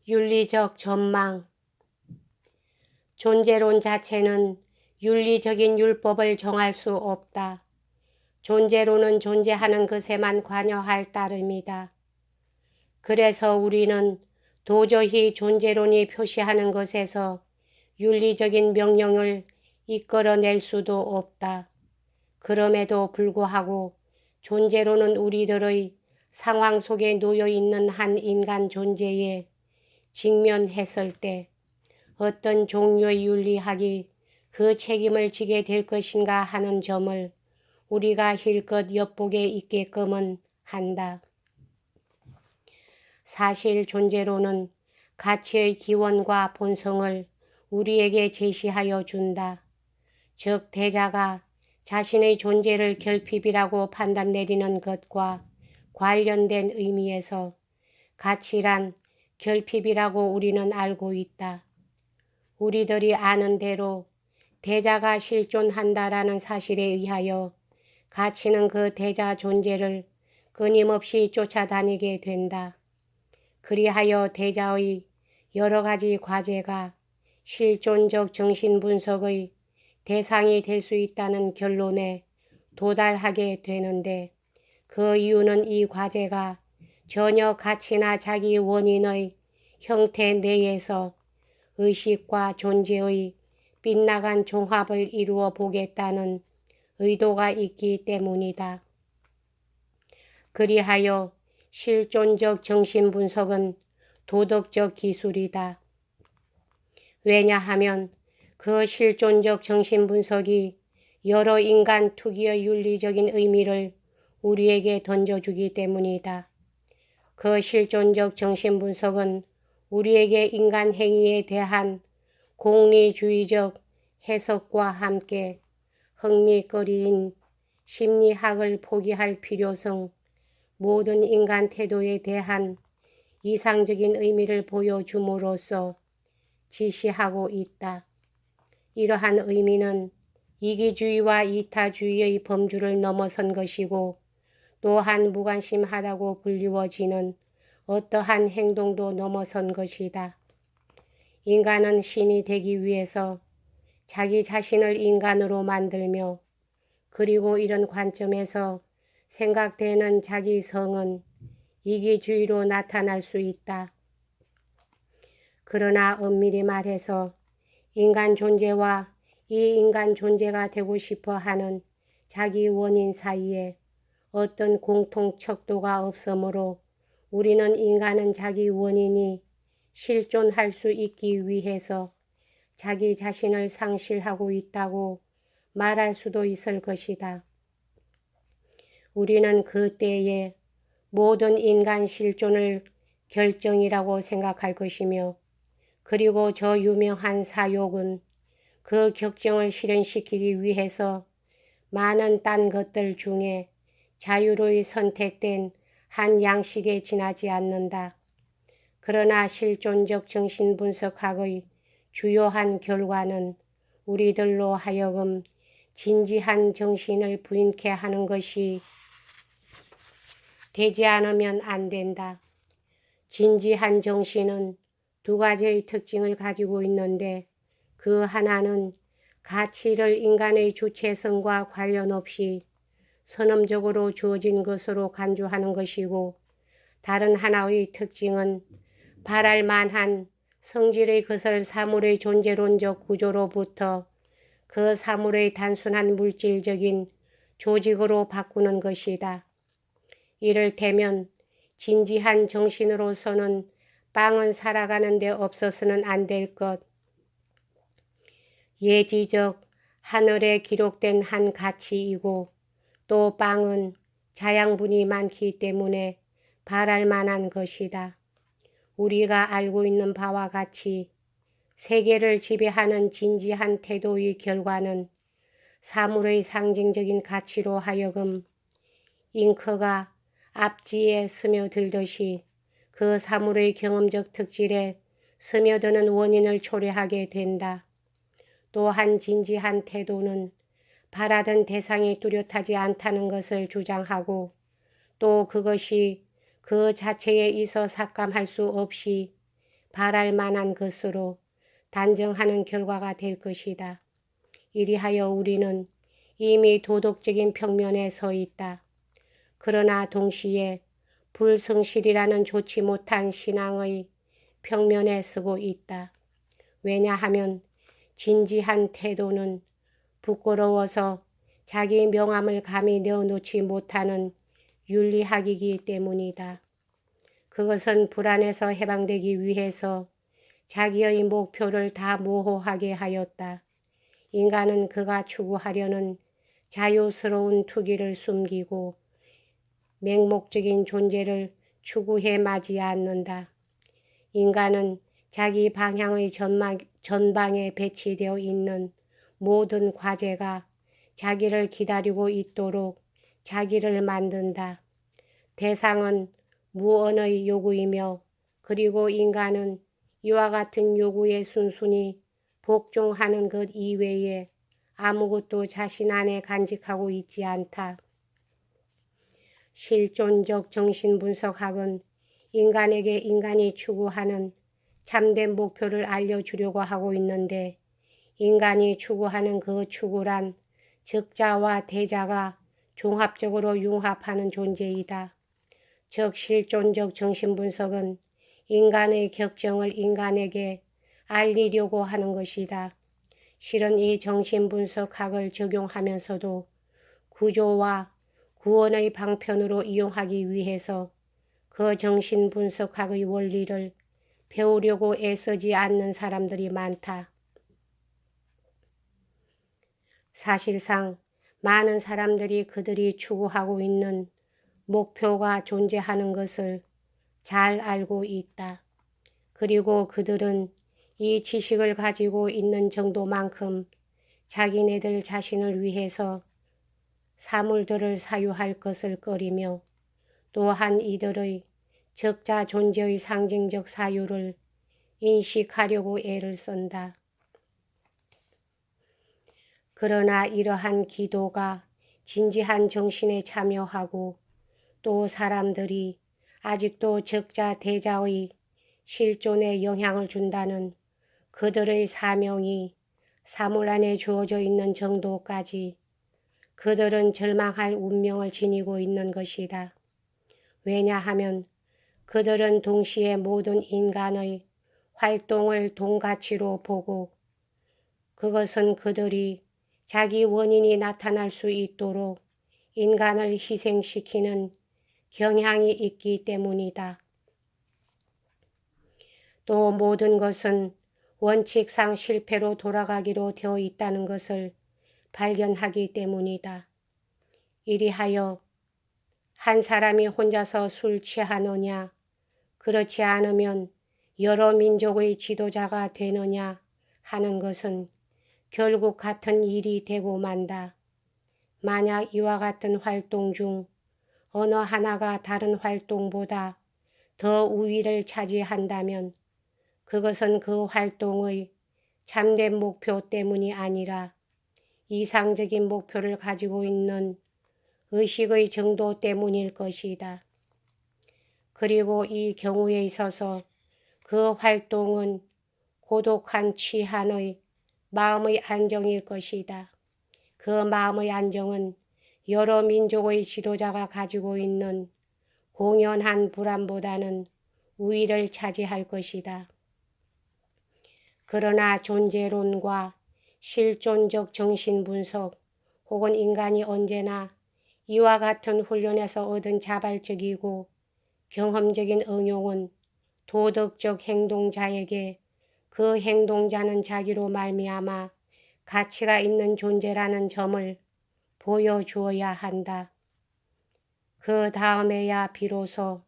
윤리적 전망. 존재론 자체는 윤리적인 율법을 정할 수 없다. 존재론은 존재하는 것에만 관여할 따름이다. 그래서 우리는 도저히 존재론이 표시하는 것에서 윤리적인 명령을 이끌어낼 수도 없다. 그럼에도 불구하고 존재론은 우리들의 상황 속에 놓여 있는 한 인간 존재에 직면했을 때 어떤 종류의 윤리학이 그 책임을 지게 될 것인가 하는 점을 우리가 힐끗 엿보게 있게끔은 한다. 사실 존재론은 가치의 기원과 본성을 우리에게 제시하여 준다. 즉 대자가 자신의 존재를 결핍이라고 판단 내리는 것과 관련된 의미에서 가치란 결핍이라고 우리는 알고 있다. 우리들이 아는 대로 대자가 실존한다라는 사실에 의하여 가치는 그 대자 존재를 끊임없이 쫓아다니게 된다. 그리하여 대자의 여러 가지 과제가 실존적 정신분석의 대상이 될 수 있다는 결론에 도달하게 되는데, 그 이유는 이 과제가 전혀 가치나 자기 원인의 형태 내에서 의식과 존재의 빗나간 종합을 이루어 보겠다는 의도가 있기 때문이다. 그리하여 실존적 정신분석은 도덕적 기술이다. 왜냐하면 그 실존적 정신분석이 여러 인간 특유의 윤리적인 의미를 우리에게 던져주기 때문이다. 그 실존적 정신분석은 우리에게 인간 행위에 대한 공리주의적 해석과 함께 흥미거리인 심리학을 포기할 필요성, 모든 인간 태도에 대한 이상적인 의미를 보여줌으로써 지시하고 있다. 이러한 의미는 이기주의와 이타주의의 범주를 넘어선 것이고, 또한 무관심하다고 불리워지는 어떠한 행동도 넘어선 것이다. 인간은 신이 되기 위해서 자기 자신을 인간으로 만들며, 그리고 이런 관점에서 생각되는 자기 성은 이기주의로 나타날 수 있다. 그러나 엄밀히 말해서 인간 존재와 이 인간 존재가 되고 싶어 하는 자기 원인 사이에 어떤 공통 척도가 없으므로 우리는 인간은 자기 원인이 실존할 수 있기 위해서 자기 자신을 상실하고 있다고 말할 수도 있을 것이다. 우리는 그 때에 모든 인간 실존을 결정이라고 생각할 것이며, 그리고 저 유명한 사욕은 그 격정을 실현시키기 위해서 많은 딴 것들 중에 자유로이 선택된 한 양식에 지나지 않는다. 그러나 실존적 정신분석학의 주요한 결과는 우리들로 하여금 진지한 정신을 부인케 하는 것이 되지 않으면 안 된다. 진지한 정신은 두 가지의 특징을 가지고 있는데, 그 하나는 가치를 인간의 주체성과 관련 없이 선험적으로 주어진 것으로 간주하는 것이고, 다른 하나의 특징은 바랄 만한 성질의 것을 사물의 존재론적 구조로부터 그 사물의 단순한 물질적인 조직으로 바꾸는 것이다. 이를테면 진지한 정신으로서는 빵은 살아가는 데 없어서는 안 될 것, 예지적 하늘에 기록된 한 가치이고, 또 빵은 자양분이 많기 때문에 바랄 만한 것이다. 우리가 알고 있는 바와 같이 세계를 지배하는 진지한 태도의 결과는 사물의 상징적인 가치로 하여금 잉크가 앞지에 스며들듯이 그 사물의 경험적 특질에 스며드는 원인을 초래하게 된다. 또한 진지한 태도는 바라던 대상이 뚜렷하지 않다는 것을 주장하고, 또 그것이 그 자체에 있어 삭감할 수 없이 바랄 만한 것으로 단정하는 결과가 될 것이다. 이리하여 우리는 이미 도덕적인 평면에 서 있다. 그러나 동시에 불성실이라는 좋지 못한 신앙의 평면에 서고 있다. 왜냐하면 진지한 태도는 부끄러워서 자기 명함을 감히 내어놓지 못하는 윤리학이기 때문이다. 그것은 불안에서 해방되기 위해서 자기의 목표를 다 모호하게 하였다. 인간은 그가 추구하려는 자유스러운 투기를 숨기고 맹목적인 존재를 추구해 마지 않는다. 인간은 자기 방향의 전방에 배치되어 있는 모든 과제가 자기를 기다리고 있도록 자기를 만든다. 대상은 무언의 요구이며 그리고 인간은 이와 같은 요구에 순순히 복종하는 것 이외에 아무것도 자신 안에 간직하고 있지 않다. 실존적 정신분석학은 인간에게 인간이 추구하는 참된 목표를 알려주려고 하고 있는데, 인간이 추구하는 그 추구란 적자와 대자가 종합적으로 융합하는 존재이다. 즉 실존적 정신분석은 인간의 격정을 인간에게 알리려고 하는 것이다. 실은 이 정신분석학을 적용하면서도 구조와 구원의 방편으로 이용하기 위해서 그 정신분석학의 원리를 배우려고 애쓰지 않는 사람들이 많다. 사실상 많은 사람들이 그들이 추구하고 있는 목표가 존재하는 것을 잘 알고 있다. 그리고 그들은 이 지식을 가지고 있는 정도만큼 자기네들 자신을 위해서 사물들을 사유할 것을 꺼리며 또한 이들의 적자 존재의 상징적 사유를 인식하려고 애를 쓴다. 그러나 이러한 기도가 진지한 정신에 참여하고 또 사람들이 아직도 적자 대자의 실존에 영향을 준다는 그들의 사명이 사물 안에 주어져 있는 정도까지 그들은 절망할 운명을 지니고 있는 것이다. 왜냐하면 그들은 동시에 모든 인간의 활동을 동가치로 보고 그것은 그들이 자기 원인이 나타날 수 있도록 인간을 희생시키는 경향이 있기 때문이다. 또 모든 것은 원칙상 실패로 돌아가기로 되어 있다는 것을 발견하기 때문이다. 이리하여 한 사람이 혼자서 술 취하느냐, 그렇지 않으면 여러 민족의 지도자가 되느냐 하는 것은 결국 같은 일이 되고 만다. 만약 이와 같은 활동 중 어느 하나가 다른 활동보다 더 우위를 차지한다면 그것은 그 활동의 참된 목표 때문이 아니라 이상적인 목표를 가지고 있는 의식의 정도 때문일 것이다. 그리고 이 경우에 있어서 그 활동은 고독한 취한의 마음의 안정일 것이다. 그 마음의 안정은 여러 민족의 지도자가 가지고 있는 공연한 불안보다는 우위를 차지할 것이다. 그러나 존재론과 실존적 정신분석 혹은 인간이 언제나 이와 같은 훈련에서 얻은 자발적이고 경험적인 응용은 도덕적 행동자에게 그 행동자는 자기로 말미암아 가치가 있는 존재라는 점을 보여주어야 한다. 그 다음에야 비로소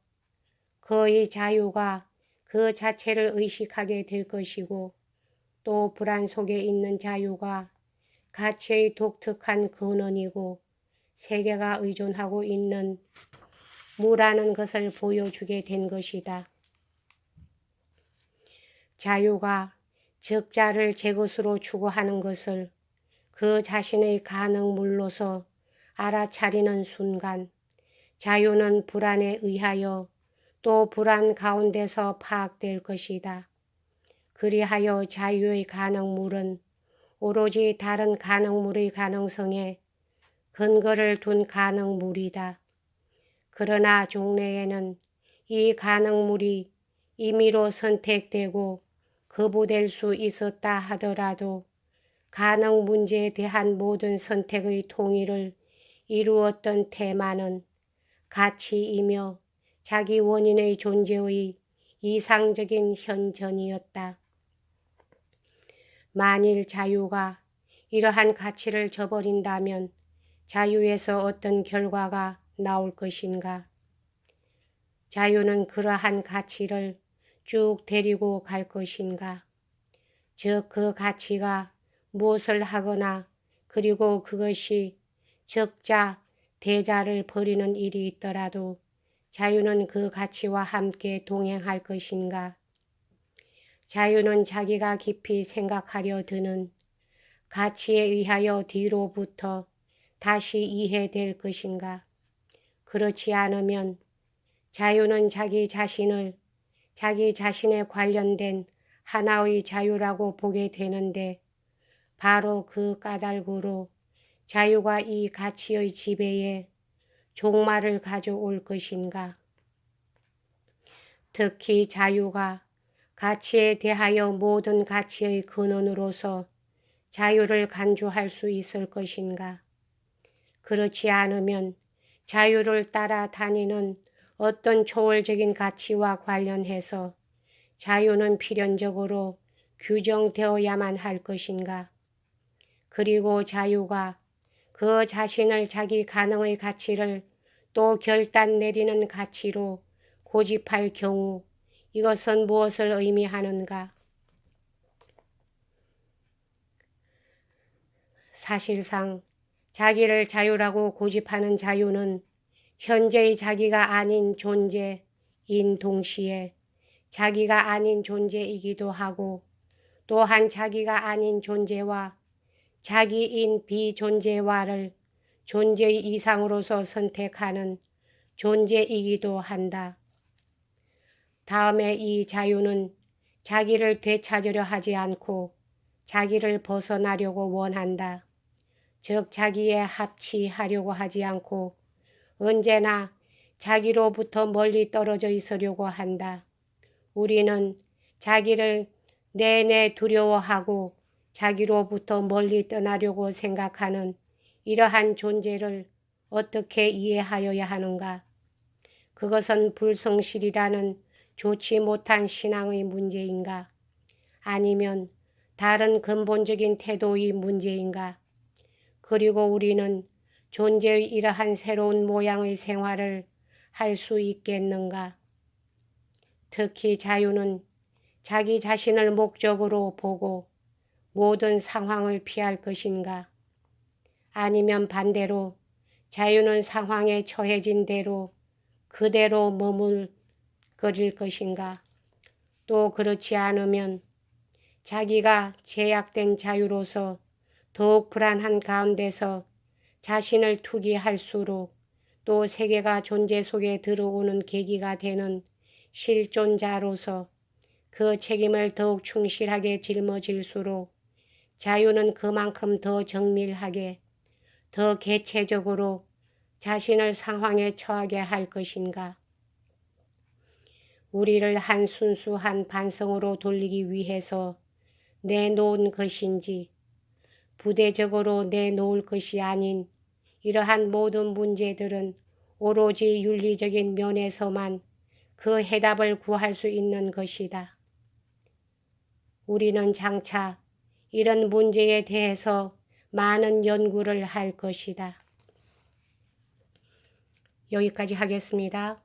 그의 자유가 그 자체를 의식하게 될 것이고 또 불안 속에 있는 자유가 가치의 독특한 근원이고 세계가 의존하고 있는 무라는 것을 보여주게 된 것이다. 자유가 적자를 제 것으로 추구하는 것을 그 자신의 가능물로서 알아차리는 순간 자유는 불안에 의하여 또 불안 가운데서 파악될 것이다. 그리하여 자유의 가능물은 오로지 다른 가능물의 가능성에 근거를 둔 가능물이다. 그러나 종래에는 이 가능물이 임의로 선택되고 거부될 수 있었다 하더라도 가능 문제에 대한 모든 선택의 통일을 이루었던 테마는 가치이며 자기 원인의 존재의 이상적인 현전이었다. 만일 자유가 이러한 가치를 저버린다면 자유에서 어떤 결과가 나올 것인가? 자유는 그러한 가치를 쭉 데리고 갈 것인가? 즉 그 가치가 무엇을 하거나 그리고 그것이 적자, 대자를 벌이는 일이 있더라도 자유는 그 가치와 함께 동행할 것인가? 자유는 자기가 깊이 생각하려 드는 가치에 의하여 뒤로부터 다시 이해될 것인가? 그렇지 않으면 자유는 자기 자신을 자기 자신에 관련된 하나의 자유라고 보게 되는데 바로 그 까닭으로 자유가 이 가치의 지배에 종말을 가져올 것인가? 특히 자유가 가치에 대하여 모든 가치의 근원으로서 자유를 간주할 수 있을 것인가? 그렇지 않으면 자유를 따라다니는 어떤 초월적인 가치와 관련해서 자유는 필연적으로 규정되어야만 할 것인가? 그리고 자유가 그 자신을 자기 가능의 가치를 또 결단 내리는 가치로 고집할 경우 이것은 무엇을 의미하는가? 사실상 자기를 자유라고 고집하는 자유는 현재의 자기가 아닌 존재인 동시에 자기가 아닌 존재이기도 하고 또한 자기가 아닌 존재와 자기인 비존재와를 존재의 이상으로서 선택하는 존재이기도 한다. 다음에 이 자유는 자기를 되찾으려 하지 않고 자기를 벗어나려고 원한다. 즉 자기에 합치하려고 하지 않고 언제나 자기로부터 멀리 떨어져 있으려고 한다. 우리는 자기를 내내 두려워하고 자기로부터 멀리 떠나려고 생각하는 이러한 존재를 어떻게 이해하여야 하는가? 그것은 불성실이라는 좋지 못한 신앙의 문제인가? 아니면 다른 근본적인 태도의 문제인가? 그리고 우리는 존재의 이러한 새로운 모양의 생활을 할 수 있겠는가? 특히 자유는 자기 자신을 목적으로 보고 모든 상황을 피할 것인가? 아니면 반대로 자유는 상황에 처해진 대로 그대로 머물거릴 것인가? 또 그렇지 않으면 자기가 제약된 자유로서 더욱 불안한 가운데서 자신을 투기할수록 또 세계가 존재 속에 들어오는 계기가 되는 실존자로서 그 책임을 더욱 충실하게 짊어질수록 자유는 그만큼 더 정밀하게, 더 개체적으로 자신을 상황에 처하게 할 것인가? 우리를 한 순수한 반성으로 돌리기 위해서 내놓은 것인지 부대적으로 내놓을 것이 아닌 이러한 모든 문제들은 오로지 윤리적인 면에서만 그 해답을 구할 수 있는 것이다. 우리는 장차 이런 문제에 대해서 많은 연구를 할 것이다. 여기까지 하겠습니다.